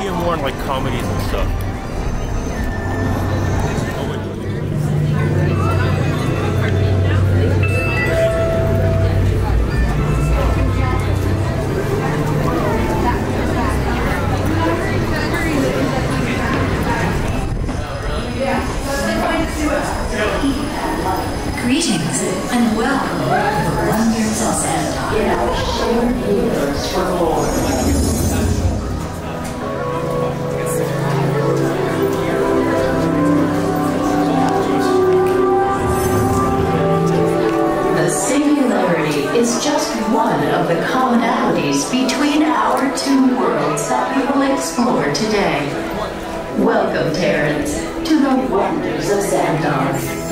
see him more in like comedies and stuff. Greetings and welcome to the wonders of Xandar. In our shared universe for more. The singularity is just one of the commonalities between our two worlds that we will explore today. Welcome, Terrans, to the wonders of Xandar.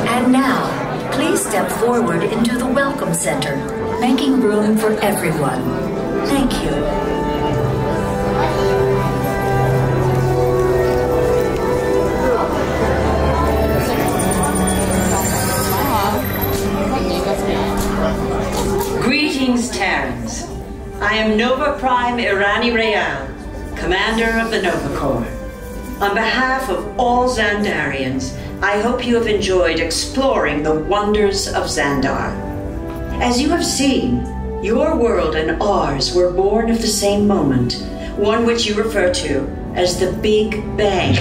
And now, please step forward into the Welcome Center, making room for everyone. Thank you. Greetings, Terrans. I am Nova Prime Irani Rayal, Commander of the Nova Corps. On behalf of all Xandarians, I hope you have enjoyed exploring the wonders of Xandar. As you have seen, your world and ours were born of the same moment, one which you refer to as the Big Bang.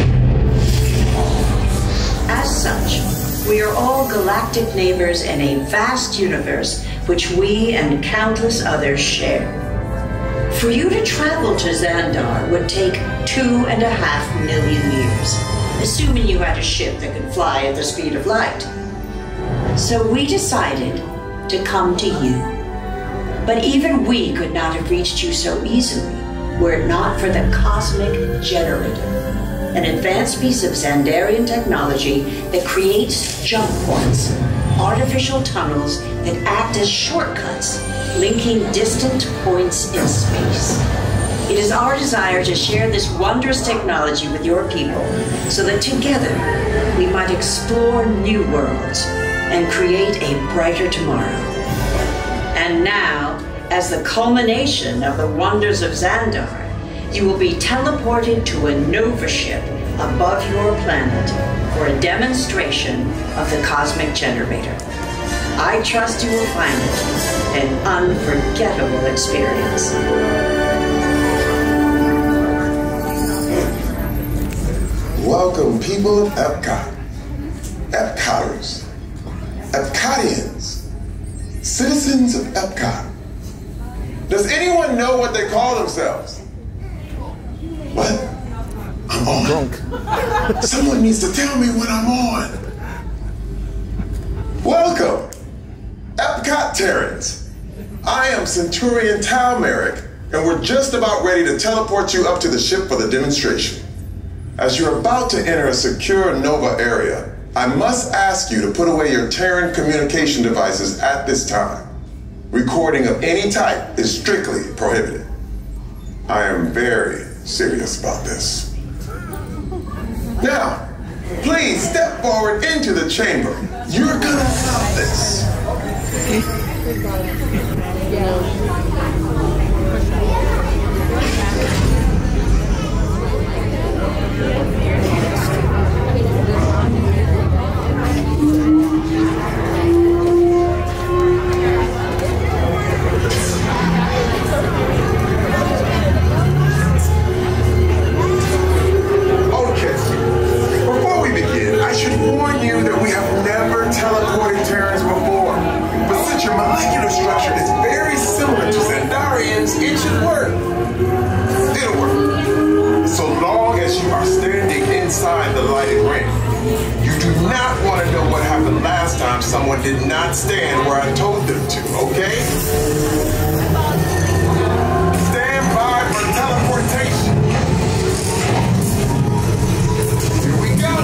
As such, we are all galactic neighbors in a vast universe which we and countless others share. For you to travel to Xandar would take 2.5 million years, assuming you had a ship that could fly at the speed of light. So we decided to come to you. But even we could not have reached you so easily were it not for the Cosmic Generator, an advanced piece of Xandarian technology that creates jump points, artificial tunnels that act as shortcuts, linking distant points in space. It is our desire to share this wondrous technology with your people so that together we might explore new worlds and create a brighter tomorrow. And now, as the culmination of the wonders of Xandar, you will be teleported to a Nova ship above your planet for a demonstration of the Cosmic Generator. I trust you will find it an unforgettable experience. Welcome, people of Epcot, Epcoters, Epcotians, citizens of Epcot. Does anyone know what they call themselves? What? I'm on. Drunk. Someone needs to tell me when I'm on. Welcome, Epcot Terrans. I am Centurion Tal Merrick, and we're just about ready to teleport you up to the ship for the demonstration. As you're about to enter a secure Nova area, I must ask you to put away your Terran communication devices at this time. Recording of any type is strictly prohibited. I am very serious about this. Now, please step forward into the chamber. You're gonna love this. Inside the lighted ring. You do not want to know what happens happened last time someone did not stand where I told them to, okay? Stand by for teleportation. Here we go.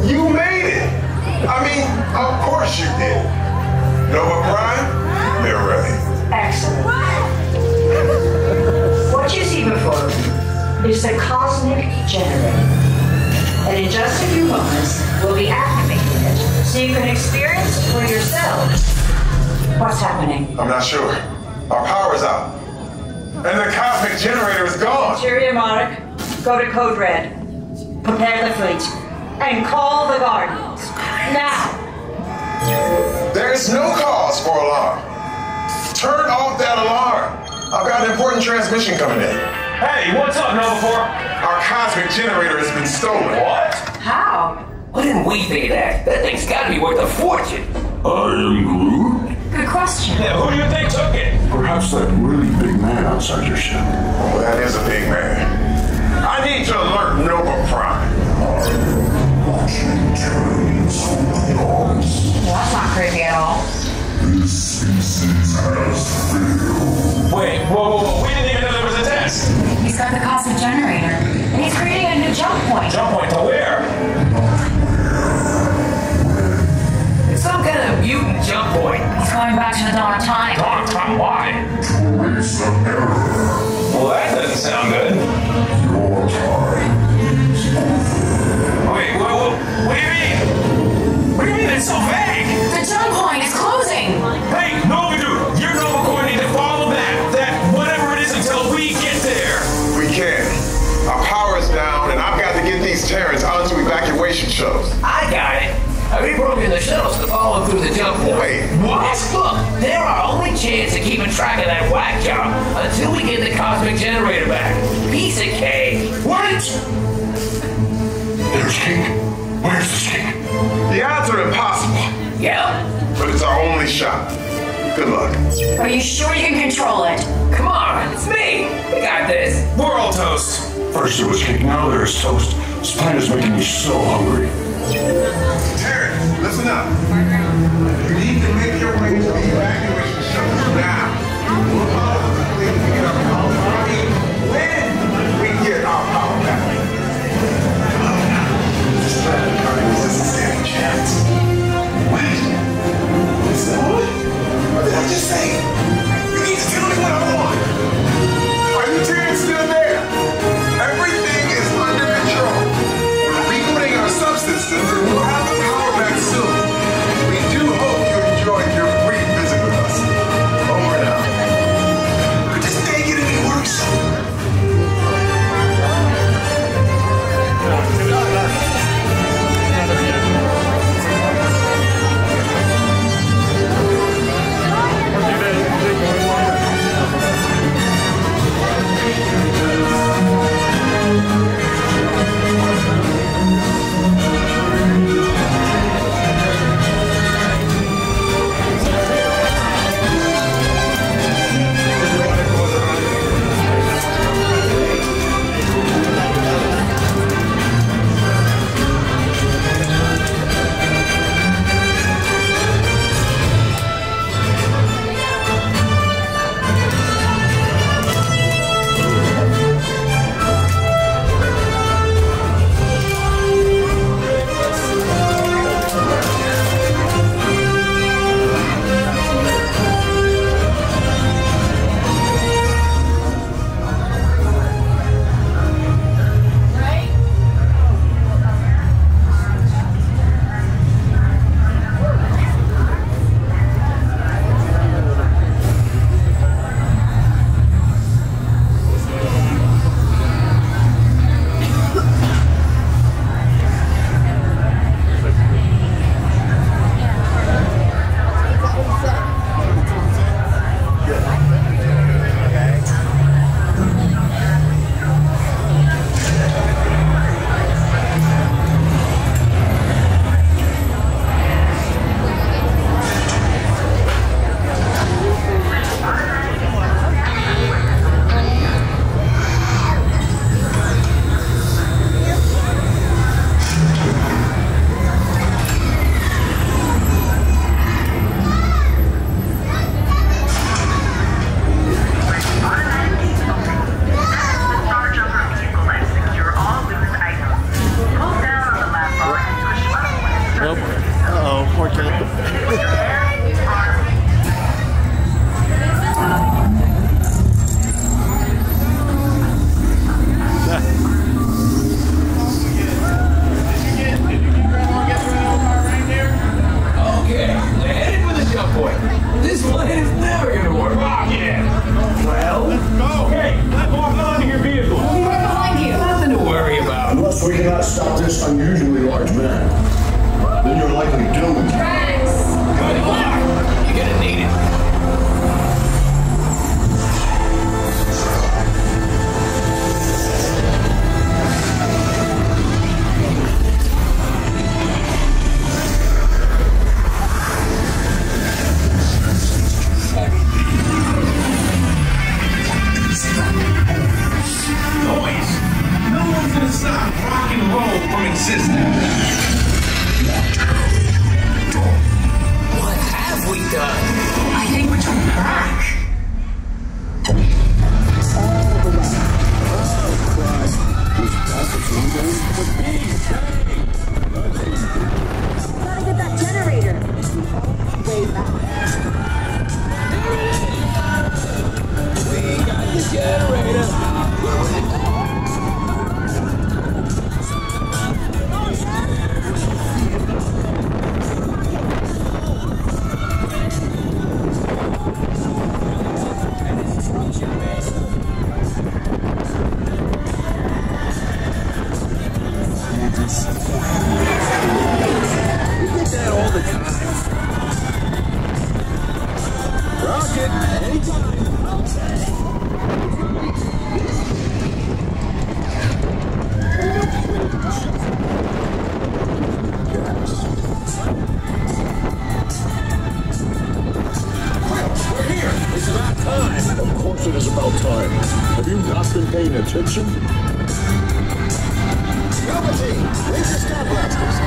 You made it! I mean, of course you did. Nova Prime, they're ready. Excellent. What you see before you is the cosmic generator. And in just a few moments, we'll be activating it so you can experience for yourselves what's happening. I'm not sure. Our power's out. And the cosmic generator is gone. Interior Monarch, go to Code Red. Prepare the fleet. And call the Guardians. Now! There is no cause for alarm. Turn off that alarm. I've got an important transmission coming in. Hey, what's up, Nova Corps? Our cosmic generator has been stolen. What? How? Why didn't we think of that? That thing's gotta be worth a fortune. I am Groot. Good question. Yeah, who do you think took it? Perhaps that really big man outside your ship. Oh, that is a big man. I need to alert Nova Prime. Well, that's not creepy at all. This species has failed. Wait, whoa. We didn't even know there was a test. He's got the cosmic generator, and he's creating a new jump point. Jump point to where? It's some kind of mutant jump point. He's going back to the dawn of time. Dawn of time, why? To raise the error. Well, that doesn't sound good. Your time is over. Wait, what do you mean? What do you mean it's so vague? The jump point is closing. Hey, Nova Dude, you're Nova Corps need to follow that whatever it is until we get there. We can. Our power is down, and I've got to get these Terrans onto evacuation shuttles. I got it. I reprogrammed the shuttles to follow through the jump point. Wait. What? Look, they're our only chance of keeping track of that whack job until we get the cosmic generator back. Piece of cake. What? There's King. Where's the King? The odds are impossible, Yep. but it's our only shot. Good luck. Are you sure you can control it? Come on, it's me. We got this. We're all toast. First there was cake, now there's toast. This plan is making me so hungry. Terran, listen up. You need to make your way to the evacuation shuttles now. We'll possibly get our power back when we get our power back. This planet doesn't stand a chance. Wait. Is that what? What did I just say? You need to tell me what I want. Are you Terrans still there? Everything is under control. We're rebooting our subsystems and we'll have the power back soon. Attention. Velveteen, laser star blasters.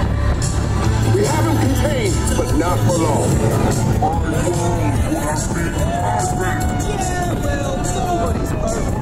We have him contained, but not for long. Yeah, well, nobody's perfect.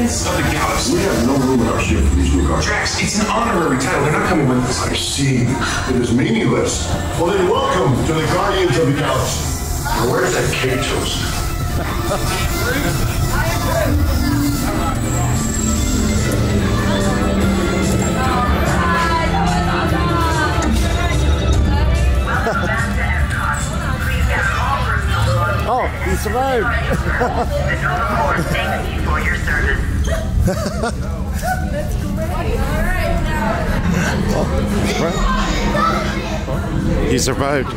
Of the Galaxy. We have no room in our ship for these new guards. Drax, it's an honorary title. They're not coming with us. I see. It is meaningless. Well then, welcome to the Guardians of the Galaxy. Now, where's that cake toast? Oh, he survived. Thank you for your service. That's great. He survived.